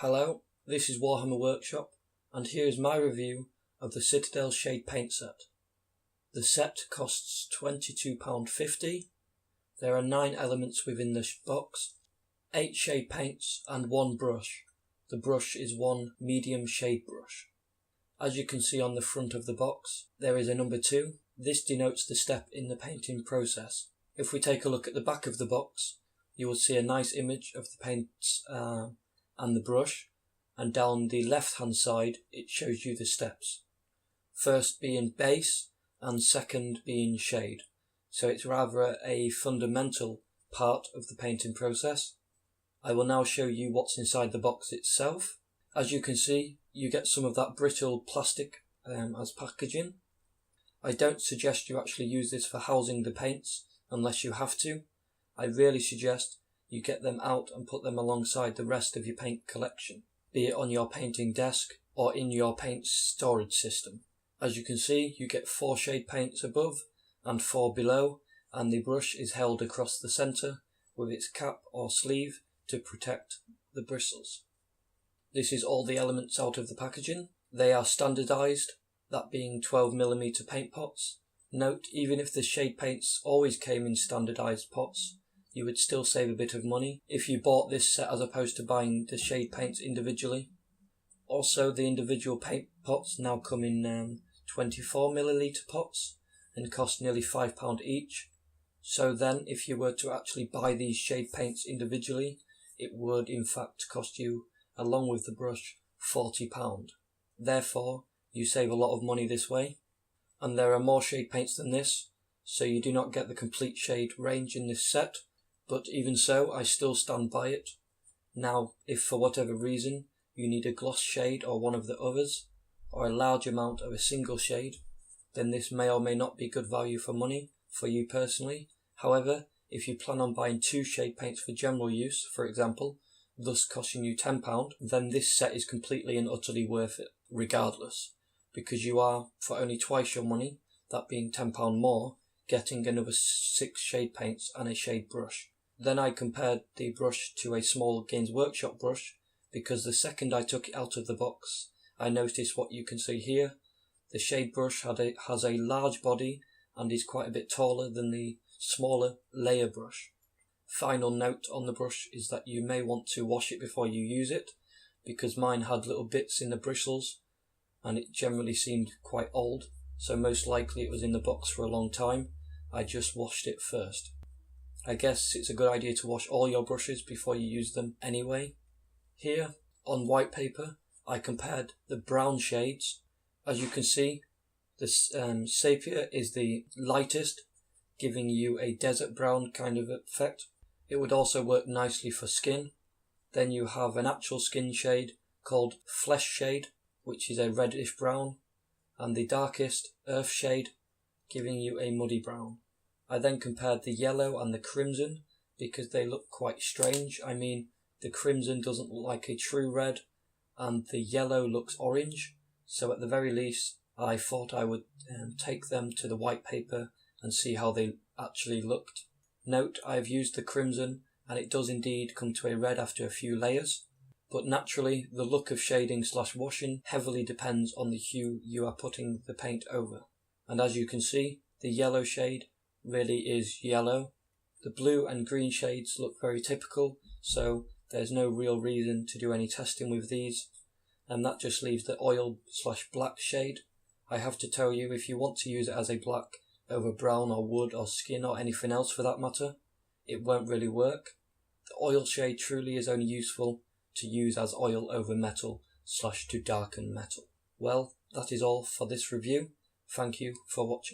Hello, this is Warhammer Workshop, and here is my review of the Citadel Shade Paint Set. The set costs £22.50. There are 9 elements within the box, 8 shade paints and 1 brush. The brush is one medium shade brush. As you can see on the front of the box, there is a number 2. This denotes the step in the painting process. If we take a look at the back of the box, you will see a nice image of the paints and the brush, and down the left hand side it shows you the steps. First being base and second being shade. So it's rather a fundamental part of the painting process. I will now show you what's inside the box itself. As you can see, you get some of that brittle plastic as packaging. I don't suggest you actually use this for housing the paints unless you have to. I really suggest you get them out and put them alongside the rest of your paint collection, be it on your painting desk or in your paint storage system. As you can see, you get 4 shade paints above and 4 below, and the brush is held across the centre with its cap or sleeve to protect the bristles. This is all the elements out of the packaging. They are standardised, that being 12mm paint pots. Note, even if the shade paints always came in standardised pots, you would still save a bit of money if you bought this set as opposed to buying the shade paints individually. Also, the individual paint pots now come in 24ml pots and cost nearly £5 each. So then, if you were to actually buy these shade paints individually, it would in fact cost you, along with the brush, £40. Therefore, you save a lot of money this way. And there are more shade paints than this, so you do not get the complete shade range in this set, but even so, I still stand by it. Now, if for whatever reason you need a gloss shade or one of the others, or a large amount of a single shade, then this may or may not be good value for money for you personally. However, if you plan on buying 2 shade paints for general use, for example, thus costing you £10, then this set is completely and utterly worth it, regardless, because you are, for only twice your money, that being £10 more, getting another 6 shade paints and a shade brush. Then I compared the brush to a small Games Workshop brush, because the second I took it out of the box, I noticed what you can see here. The shade brush has a large body and is quite a bit taller than the smaller layer brush. Final note on the brush is that you may want to wash it before you use it, because mine had little bits in the bristles and it generally seemed quite old, so most likely it was in the box for a long time. I just washed it first. I guess it's a good idea to wash all your brushes before you use them anyway. Here, on white paper, I compared the brown shades. As you can see, the sepia is the lightest, giving you a desert brown kind of effect. It would also work nicely for skin. Then you have an actual skin shade called flesh shade, which is a reddish brown, and the darkest earth shade, giving you a muddy brown. I then compared the yellow and the crimson because they look quite strange. I mean, the crimson doesn't look like a true red and the yellow looks orange. So at the very least, I thought I would take them to the white paper and see how they actually looked. Note, I've used the crimson and it does indeed come to a red after a few layers. But naturally, the look of shading / washing heavily depends on the hue you are putting the paint over. And as you can see, the yellow shade really is yellow. The blue and green shades look very typical, so there's no real reason to do any testing with these. And that just leaves the oil / black shade. I have to tell you, if you want to use it as a black over brown or wood or skin or anything else for that matter, it won't really work. The oil shade truly is only useful to use as oil over metal / to darken metal. Well, that is all for this review. Thank you for watching.